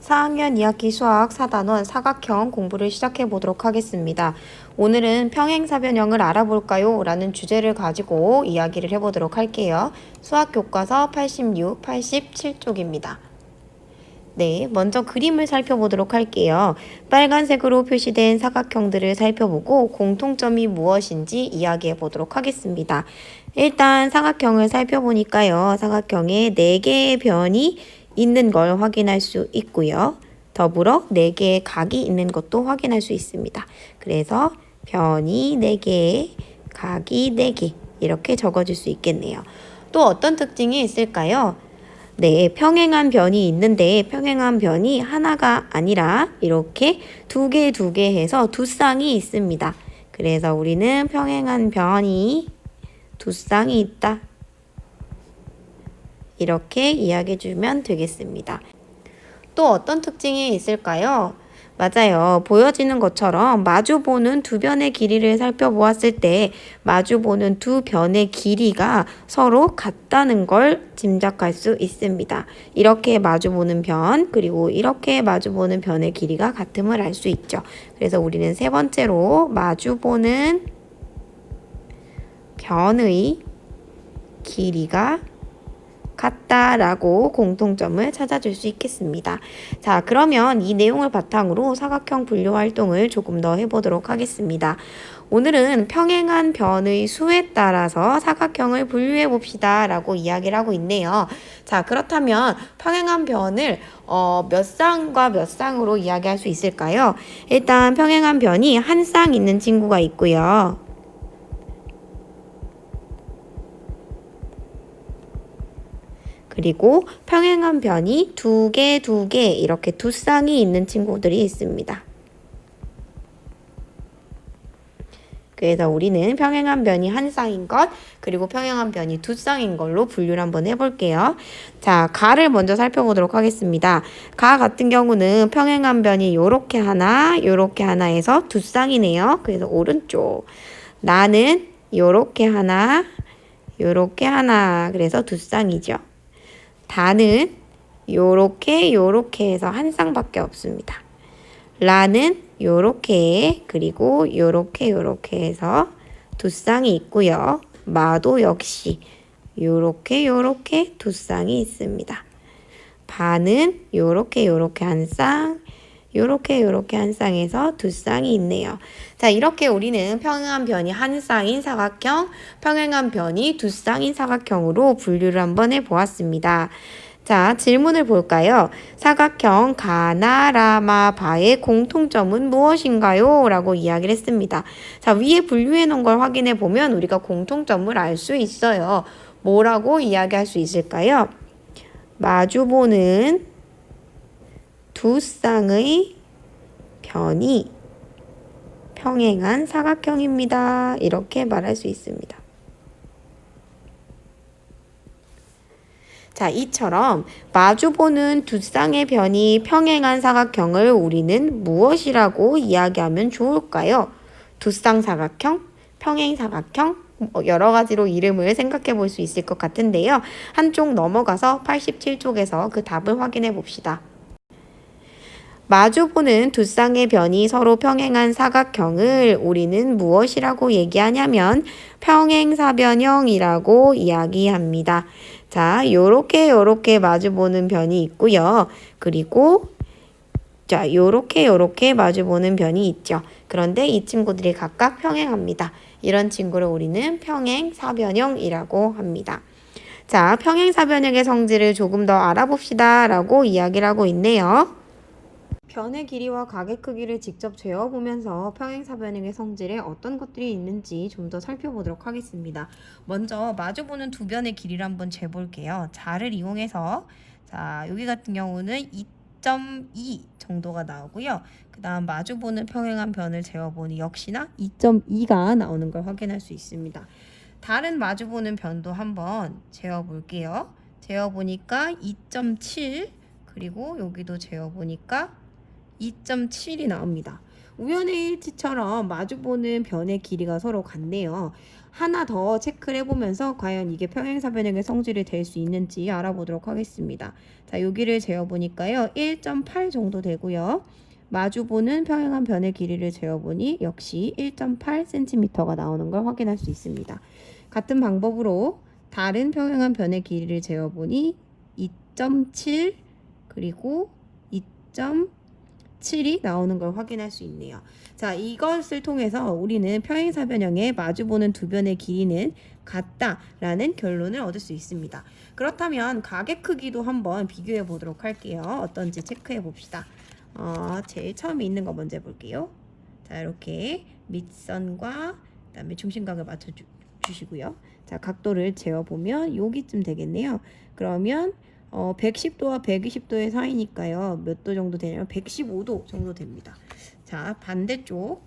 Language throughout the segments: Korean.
4학년 2학기 수학 4단원 사각형 공부를 시작해 보도록 하겠습니다. 오늘은 평행사변형을 알아볼까요? 라는 주제를 가지고 이야기를 해보도록 할게요. 수학교과서 86, 87쪽입니다. 네, 먼저 그림을 살펴보도록 할게요. 빨간색으로 표시된 사각형들을 살펴보고 공통점이 무엇인지 이야기해 보도록 하겠습니다. 일단 사각형을 살펴보니까요. 사각형에 4개의 변이 있는 걸 확인할 수 있고요. 더불어 4개의 각이 있는 것도 확인할 수 있습니다. 그래서 변이 4개, 각이 4개 이렇게 적어줄 수 있겠네요. 또 어떤 특징이 있을까요? 네, 평행한 변이 있는데 평행한 변이 하나가 아니라 이렇게 두 개 해서 두 쌍이 있습니다. 그래서 우리는 평행한 변이 두 쌍이 있다. 이렇게 이야기해 주면 되겠습니다. 또 어떤 특징이 있을까요? 맞아요. 보여지는 것처럼 마주보는 두 변의 길이를 살펴보았을 때 마주보는 두 변의 길이가 서로 같다는 걸 짐작할 수 있습니다. 이렇게 마주보는 변 그리고 이렇게 마주보는 변의 길이가 같음을 알 수 있죠. 그래서 우리는 세 번째로 마주보는 변의 길이가 같다라고 공통점을 찾아줄 수 있겠습니다. 자, 그러면 이 내용을 바탕으로 사각형 분류 활동을 조금 더 해보도록 하겠습니다. 오늘은 평행한 변의 수에 따라서 사각형을 분류해 봅시다 라고 이야기를 하고 있네요. 자, 그렇다면 평행한 변을 몇 쌍과 몇 쌍으로 이야기할 수 있을까요? 일단 평행한 변이 한 쌍 있는 친구가 있고요. 그리고 평행한 변이 두 개 이렇게 두 쌍이 있는 친구들이 있습니다. 그래서 우리는 평행한 변이 한 쌍인 것 그리고 평행한 변이 두 쌍인 걸로 분류를 한번 해볼게요. 자, 가를 먼저 살펴보도록 하겠습니다. 가 같은 경우는 평행한 변이 요렇게 하나 해서 두 쌍이네요. 그래서 오른쪽. 나는 요렇게 하나 그래서 두 쌍이죠. 다는 요렇게 해서 한 쌍밖에 없습니다. 라는 요렇게 그리고 요렇게 해서 두 쌍이 있고요. 마도 역시 요렇게 두 쌍이 있습니다. 바는 요렇게 한 쌍, 요렇게 한 쌍에서 두 쌍이 있네요. 자, 이렇게 우리는 평행한 변이 한 쌍인 사각형, 평행한 변이 두 쌍인 사각형으로 분류를 한번 해보았습니다. 자, 질문을 볼까요? 사각형 가나라마바의 공통점은 무엇인가요? 라고 이야기를 했습니다. 자, 위에 분류해 놓은 걸 확인해 보면 우리가 공통점을 알 수 있어요. 뭐라고 이야기할 수 있을까요? 마주보는 두 쌍의 변이 평행한 사각형입니다. 이렇게 말할 수 있습니다. 자, 이처럼 마주보는 두 쌍의 변이 평행한 사각형을 우리는 무엇이라고 이야기하면 좋을까요? 두 쌍 사각형, 평행 사각형, 여러 가지로 이름을 생각해 볼 수 있을 것 같은데요. 한쪽 넘어가서 87쪽에서 그 답을 확인해 봅시다. 마주보는 두 쌍의 변이 서로 평행한 사각형을 우리는 무엇이라고 얘기하냐면 평행사변형이라고 이야기합니다. 자, 요렇게 마주보는 변이 있고요. 그리고 자, 요렇게 마주보는 변이 있죠. 그런데 이 친구들이 각각 평행합니다. 이런 친구를 우리는 평행사변형이라고 합니다. 자, 평행사변형의 성질을 조금 더 알아봅시다 라고 이야기를 하고 있네요. 변의 길이와 각의 크기를 직접 재어보면서 평행사변형의 성질에 어떤 것들이 있는지 좀 더 살펴보도록 하겠습니다. 먼저 마주보는 두 변의 길이를 한번 재볼게요. 자를 이용해서 자, 여기 같은 경우는 2.2 정도가 나오고요. 그 다음 마주보는 평행한 변을 재어보니 역시나 2.2가 나오는 걸 확인할 수 있습니다. 다른 마주보는 변도 한번 재어볼게요. 재어보니까 2.7 그리고 여기도 재어보니까 2.7이 나옵니다. 우연의 일치처럼 마주보는 변의 길이가 서로 같네요. 하나 더 체크를 해보면서 과연 이게 평행사변형의 성질이 될 수 있는지 알아보도록 하겠습니다. 자, 여기를 재어보니까요. 1.8 정도 되고요. 마주보는 평행한 변의 길이를 재어보니 역시 1.8cm가 나오는 걸 확인할 수 있습니다. 같은 방법으로 다른 평행한 변의 길이를 재어보니 2.7 그리고 2.7이 나오는 걸 확인할 수 있네요. 자, 이것을 통해서 우리는 평행사변형의 마주보는 두 변의 길이는 같다라는 결론을 얻을 수 있습니다. 그렇다면 가게 크기도 한번 비교해 보도록 할게요. 어떤지 체크해 봅시다. 제일 처음에 있는 거 먼저 해볼게요. 자, 이렇게 밑선과 그다음에 중심각을 맞춰 주시고요. 자, 각도를 재어보면 여기쯤 되겠네요. 그러면 110도와 120도의 사이니까요. 몇 도 정도 되냐면 115도 정도 됩니다. 자, 반대쪽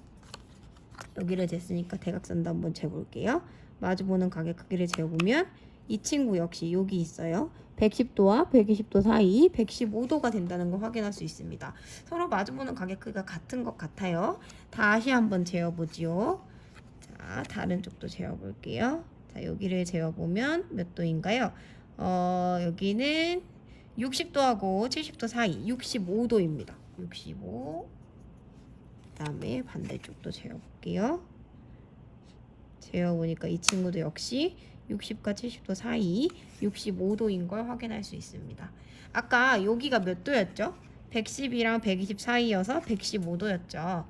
여기를 쟀으니까 대각선도 한번 재볼게요. 마주보는 가게 크기를 재어보면 이 친구 역시 여기 있어요. 110도와 120도 사이 115도가 된다는 걸 확인할 수 있습니다. 서로 마주보는 가게 크기가 같은 것 같아요. 다시 한번 재어보지요. 자, 다른 쪽도 재어볼게요. 자, 여기를 재어보면 몇 도인가요? 여기는 60도하고 70도 사이 65도입니다. 65. 그 다음에 반대쪽도 재어볼게요. 재어보니까 이 친구도 역시 60과 70도 사이 65도인 걸 확인할 수 있습니다. 아까 여기가 몇 도였죠? 110이랑 120 사이여서 115도였죠.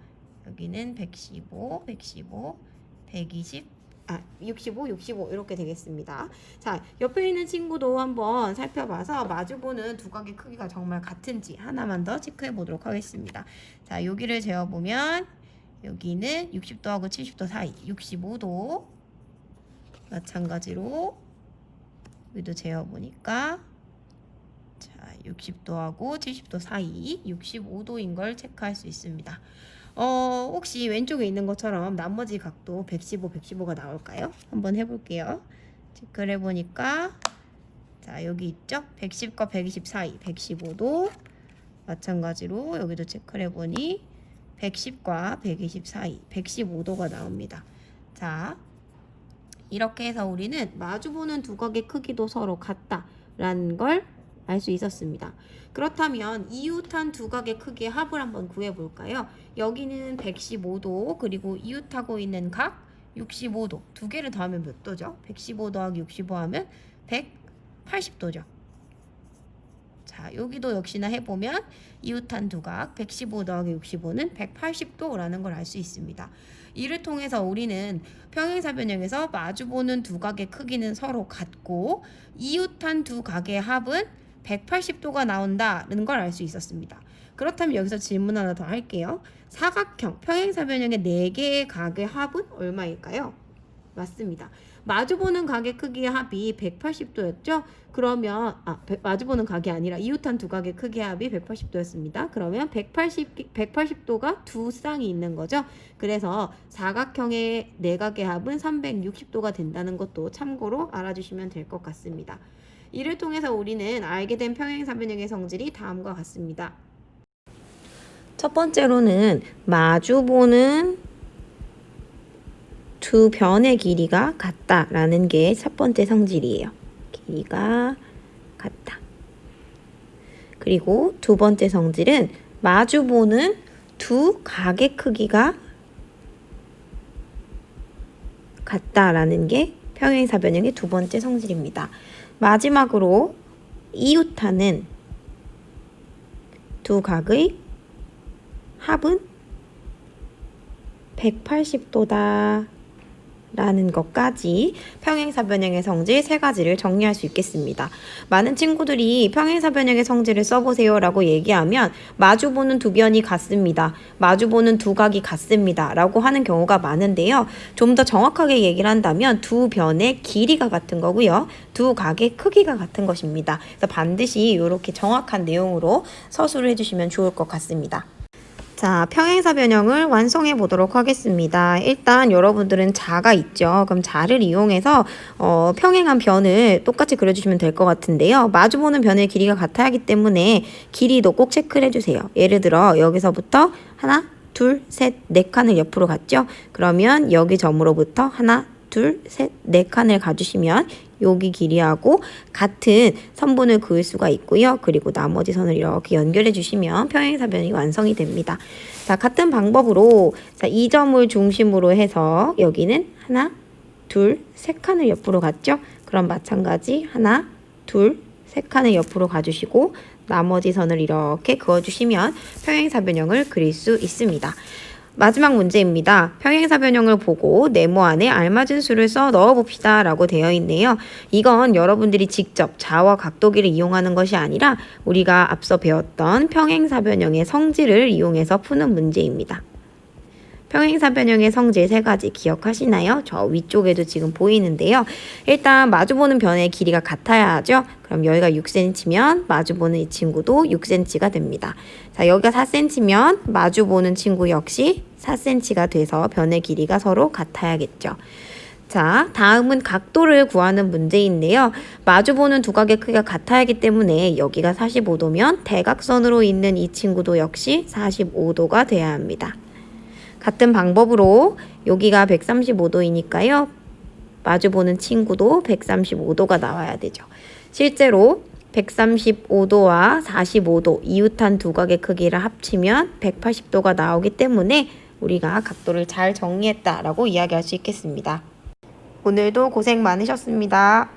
여기는 115, 115, 120, 65, 65 이렇게 되겠습니다. 자, 옆에 있는 친구도 한번 살펴봐서 마주보는 두 각의 크기가 정말 같은지 하나만 더 체크해 보도록 하겠습니다. 자, 여기를 재어보면 여기는 60도하고 70도 사이 65도 마찬가지로 여기도 재어보니까 자, 60도하고 70도 사이 65도인 걸 체크할 수 있습니다. 혹시 왼쪽에 있는 것처럼 나머지 각도 115, 115가 나올까요? 한번 해볼게요. 체크를 해보니까 자, 여기 있죠? 110과 120 사이 115도 마찬가지로 여기도 체크를 해보니 110과 120 사이 115도가 나옵니다. 자, 이렇게 해서 우리는 마주보는 두 각의 크기도 서로 같다라는 걸 알 수 있었습니다. 그렇다면 이웃한 두 각의 크기의 합을 한번 구해볼까요? 여기는 115도 그리고 이웃하고 있는 각 65도 두 개를 더하면 몇 도죠? 115 더하기 65 하면 180도죠. 자, 여기도 역시나 해보면 이웃한 두각 115 더하기 65는 180도라는 걸 알 수 있습니다. 이를 통해서 우리는 평행사변형에서 마주보는 두 각의 크기는 서로 같고 이웃한 두 각의 합은 180도가 나온다는 걸 알 수 있었습니다. 그렇다면 여기서 질문 하나 더 할게요. 사각형 평행사변형의 4개의 각의 합은 얼마일까요? 맞습니다. 마주보는 각의 크기의 합이 180도였죠? 그러면 마주보는 각이 아니라 이웃한 두 각의 크기의 합이 180도였습니다. 그러면 180도가 두 쌍이 있는 거죠. 그래서 사각형의 4각의 합은 360도가 된다는 것도 참고로 알아주시면 될 것 같습니다. 이를 통해서 우리는 알게 된 평행사변형의 성질이 다음과 같습니다. 첫 번째로는 마주보는 두 변의 길이가 같다라는 게 첫 번째 성질이에요. 길이가 같다. 그리고 두 번째 성질은 마주보는 두 각의 크기가 같다라는 게 평행사변형의 두 번째 성질입니다. 마지막으로 이웃하는 두 각의 합은 180도다 라는 것까지 평행사변형의 성질 3가지를 정리할 수 있겠습니다. 많은 친구들이 평행사변형의 성질을 써보세요 라고 얘기하면 마주보는 두 변이 같습니다. 마주보는 두 각이 같습니다 라고 하는 경우가 많은데요. 좀 더 정확하게 얘기를 한다면 두 변의 길이가 같은 거고요. 두 각의 크기가 같은 것입니다. 그래서 반드시 이렇게 정확한 내용으로 서술을 해주시면 좋을 것 같습니다. 자, 평행사변형을 완성해 보도록 하겠습니다. 일단 여러분들은 자가 있죠. 그럼 자를 이용해서 평행한 변을 똑같이 그려주시면 될 것 같은데요. 마주보는 변의 길이가 같아야 하기 때문에 길이도 꼭 체크를 해주세요. 예를 들어 여기서부터 하나, 둘, 셋, 네 칸을 옆으로 갔죠? 그러면 여기 점으로부터 하나, 둘, 셋, 네 칸을 가주시면 여기 길이하고 같은 선분을 그을 수가 있고요. 그리고 나머지 선을 이렇게 연결해 주시면 평행사변이 완성이 됩니다. 자, 같은 방법으로 자, 이 점을 중심으로 해서 여기는 하나, 둘, 세 칸을 옆으로 갔죠? 그럼 마찬가지 하나, 둘, 세 칸을 옆으로 가주시고 나머지 선을 이렇게 그어주시면 평행사변형을 그릴 수 있습니다. 마지막 문제입니다. 평행사변형을 보고 네모 안에 알맞은 수를 써 넣어봅시다 라고 되어 있네요. 이건 여러분들이 직접 자와 각도기를 이용하는 것이 아니라 우리가 앞서 배웠던 평행사변형의 성질을 이용해서 푸는 문제입니다. 평행사변형의 성질 세 가지 기억하시나요? 저 위쪽에도 지금 보이는데요. 일단 마주보는 변의 길이가 같아야 하죠. 그럼 여기가 6cm면 마주보는 이 친구도 6cm가 됩니다. 자, 여기가 4cm면 마주보는 친구 역시 4cm가 돼서 변의 길이가 서로 같아야겠죠. 자, 다음은 각도를 구하는 문제인데요. 마주보는 두 각의 크기가 같아야 하기 때문에 여기가 45도면 대각선으로 있는 이 친구도 역시 45도가 돼야 합니다. 같은 방법으로 여기가 135도이니까요. 마주보는 친구도 135도가 나와야 되죠. 실제로 135도와 45도 이웃한 두 각의 크기를 합치면 180도가 나오기 때문에 우리가 각도를 잘 정리했다라고 이야기할 수 있겠습니다. 오늘도 고생 많으셨습니다.